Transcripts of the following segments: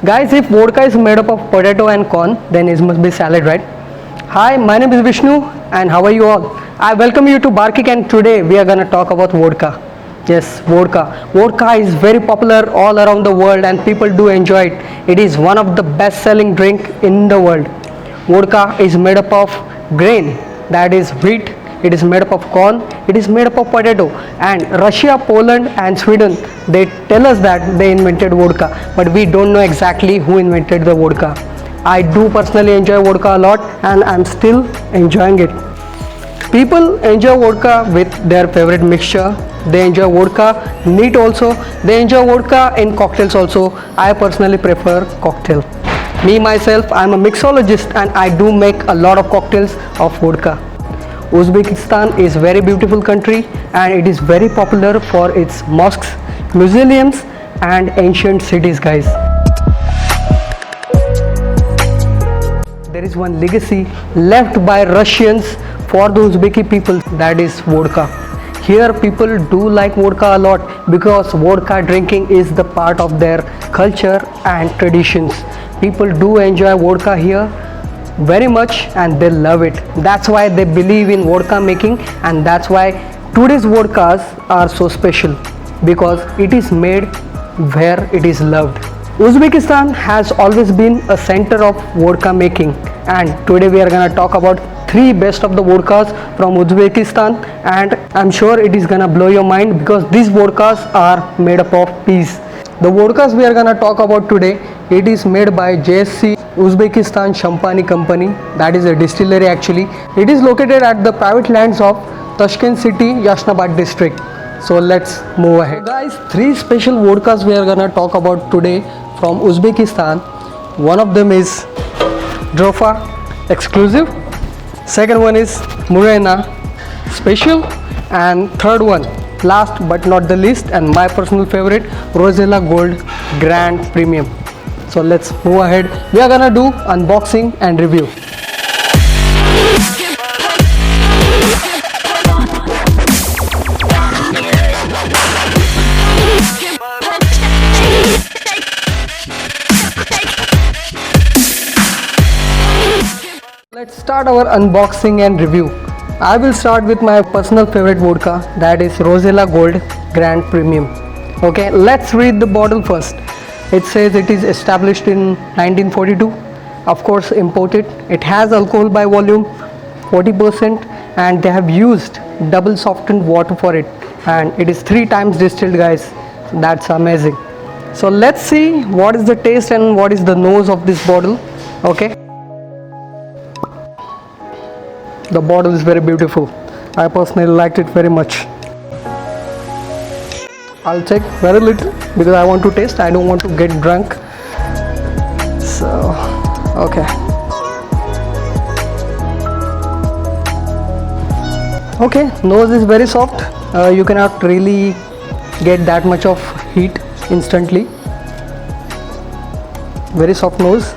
Guys, if vodka is made up of potato and corn, then it must be salad, right? Hi, my name is Vishnu, and how are you all? I welcome you to Barkik, and today we are gonna talk about vodka. Yes, vodka. Vodka is very popular all around the world, and people do enjoy it. It is one of the best-selling drink in the world. Vodka is made up of grain, that is wheat. It is made up of corn. It is made up of potato. And Russia, Poland, and Sweden, they tell us that they invented vodka, but we don't know exactly who invented the vodka. I do personally enjoy vodka a lot, and I'm still enjoying it. People enjoy vodka with their favorite mixture. They enjoy vodka neat also. They enjoy vodka in cocktails also. I personally prefer cocktail. Me myself, I'm a mixologist, and I do make a lot of cocktails of vodka. Uzbekistan is very beautiful country, and it is very popular for its mosques, museums, and ancient cities, guys. There is one legacy left by Russians for the Uzbeki people, that is vodka. Here people do like vodka a lot because vodka drinking is the part of their culture and traditions. People do enjoy vodka here very much, and they love it. That's why they believe in vodka making, and that's why today's vodkas are so special, because it is made where it is loved. Uzbekistan has always been a center of vodka making, and today we are gonna talk about three best of the vodkas from Uzbekistan, and I'm sure it is gonna blow your mind because these vodkas are made up of peas. The vodkas we are gonna talk about today, it is made by JSC Uzbekistan Champagne Company, that is a distillery actually. It is located at the private lands of Tashkent City, Yashnabad district. So let's move ahead. Guys, three special vodkas we are gonna talk about today from Uzbekistan. One of them is Drofa Exclusive. Second one is Murena Special, and third one, last but not the least, and my personal favorite, Rosella Gold Grand Premium. So let's move ahead. We are gonna do unboxing and review. Let's start our unboxing and review. I will start with my personal favorite vodka, that is Rosella Gold Grand Premium. Okay, let's read the bottle first. It says it is established in 1942, of course imported. It has alcohol by volume 40%, and they have used double softened water for it, and it is 3 times distilled, guys. That's amazing. So let's see what is the taste and what is the nose of this bottle. Okay, the bottle is very beautiful. I personally liked it very much. I'll take very little because I want to taste. I don't want to get drunk. So, okay. Okay, nose is very soft. You cannot really get that much of heat instantly. Very soft nose.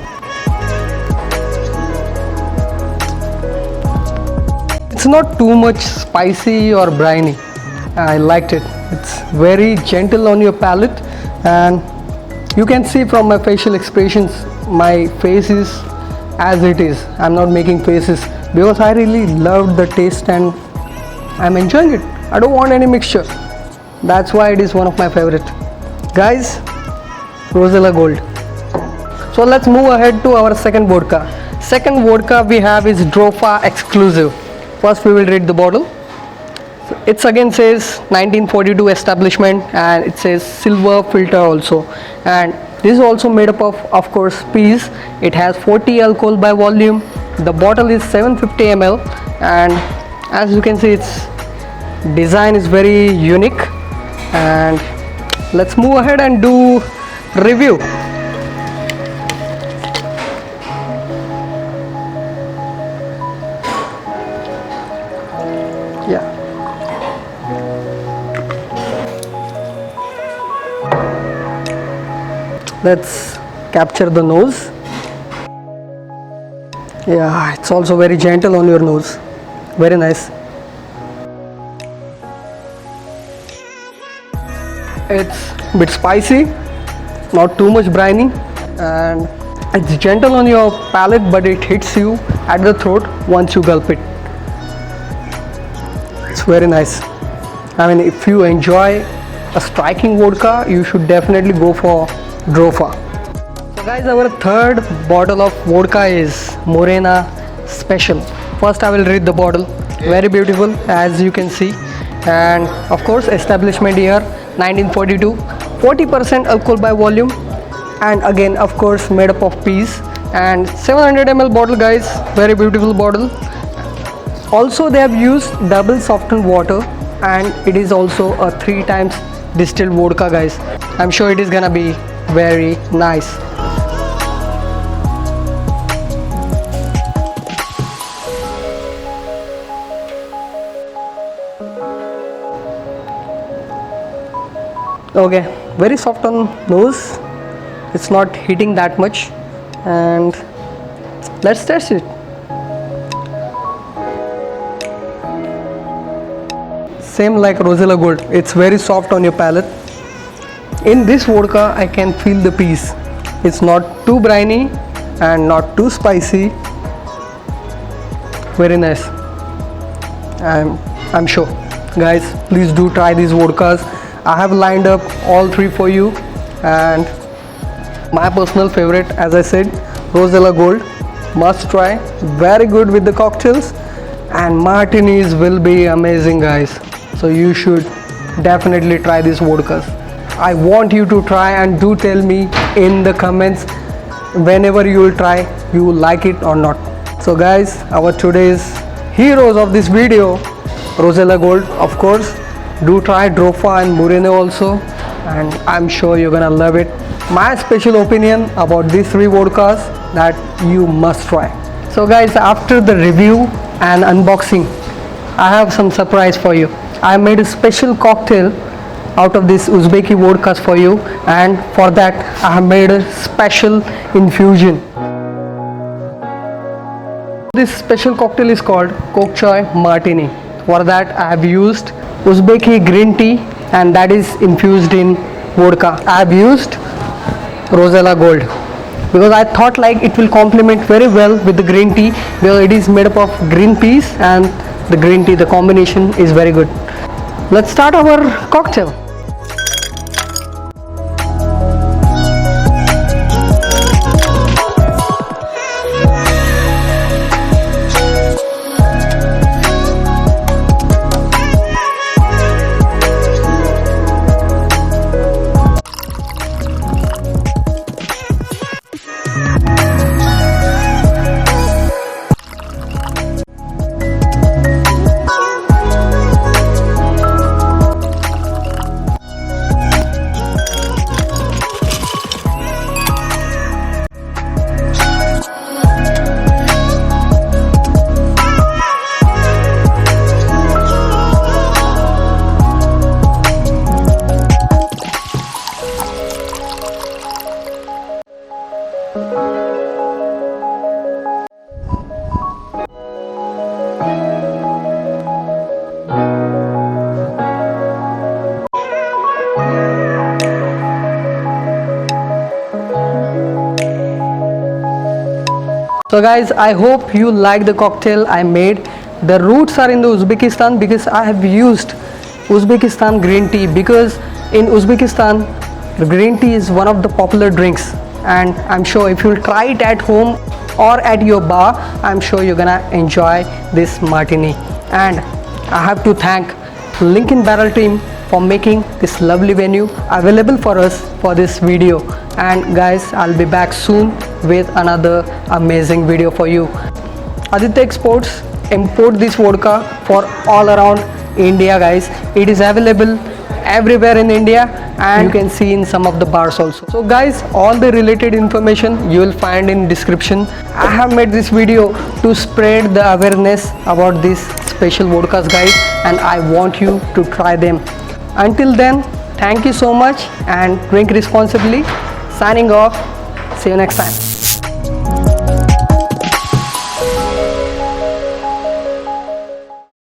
It's not too much spicy or briny. I liked it. It's very gentle on your palate, and you can see from my facial expressions, my face is as it is. I'm not making faces because I really loved the taste and I'm enjoying it. I don't want any mixture. That's why it is one of my favorite. Guys, Rosella Gold. So let's move ahead to our second vodka. Second vodka we have is Drofa Exclusive. First we will read the bottle. It again says 1942 establishment, and it says silver filter also, and this is also made up of course peas. It has 40 alcohol by volume. The bottle is 750 ml, and as you can see, its design is very unique. And let's move ahead and do review. Yeah. Let's capture the nose. Yeah, it's also very gentle on your nose. Very nice. It's a bit spicy, not too much briny, and it's gentle on your palate, but it hits you at the throat once you gulp it. It's very nice. I mean, if you enjoy a striking vodka, you should definitely go for Drofa. So guys, our third bottle of vodka is Morena Special. First I will read the bottle. Very beautiful, as you can see, and of course establishment year 1942, 40% alcohol by volume, and again of course made up of peas, and 700 ml bottle guys. Very beautiful bottle. Also they have used double softened water, and it is also a 3 times distilled vodka guys. I'm sure it is gonna be very nice. Okay, very soft on nose, it's not hitting that much, and let's test it. Same like Rosella Gold, it's very soft on your palate. In this vodka I can feel the peas. It's not too briny and not too spicy. Very nice. I'm sure guys, please do try these vodkas. I have lined up all 3 for you, and my personal favorite, as I said, Rosella Gold, must try. Very good with the cocktails, and martinis will be amazing guys. So you should definitely try these vodkas. I want you to try, and do tell me in the comments whenever you will try, you will like it or not. So guys, our today's heroes of this video, Rosella Gold, of course. Do try Drofa and Morena also, and I'm sure you're gonna love it. My special opinion about these 3 vodkas that you must try. So guys, after the review and unboxing, I have some surprise for you. I made a special cocktail out of this Uzbeki vodkas for you, and for that I have made a special infusion. This special cocktail is called Kok Choy Martini. For that I have used Uzbeki green tea, and that is infused in vodka. I have used Rosella Gold because I thought like it will complement very well with the green tea, because it is made up of green peas and the green tea. The combination is very good. Let's start our cocktail. So guys, I hope you like the cocktail I made. The roots are in the Uzbekistan because I have used Uzbekistan green tea, because in Uzbekistan green tea is one of the popular drinks, and I'm sure if you try it at home or at your bar, I'm sure you're gonna enjoy this martini. And I have to thank Lincoln Barrel team for making this lovely venue available for us for this video. And guys, I'll be back soon with another amazing video for you. Aditya Exports import this vodka for all around India guys. It is available everywhere in India, and you can see in some of the bars also. So guys, all the related information you will find in description. I have made this video to spread the awareness about these special vodkas guys, and I want you to try them. Until then, thank you so much and drink responsibly. Signing off. See you next time.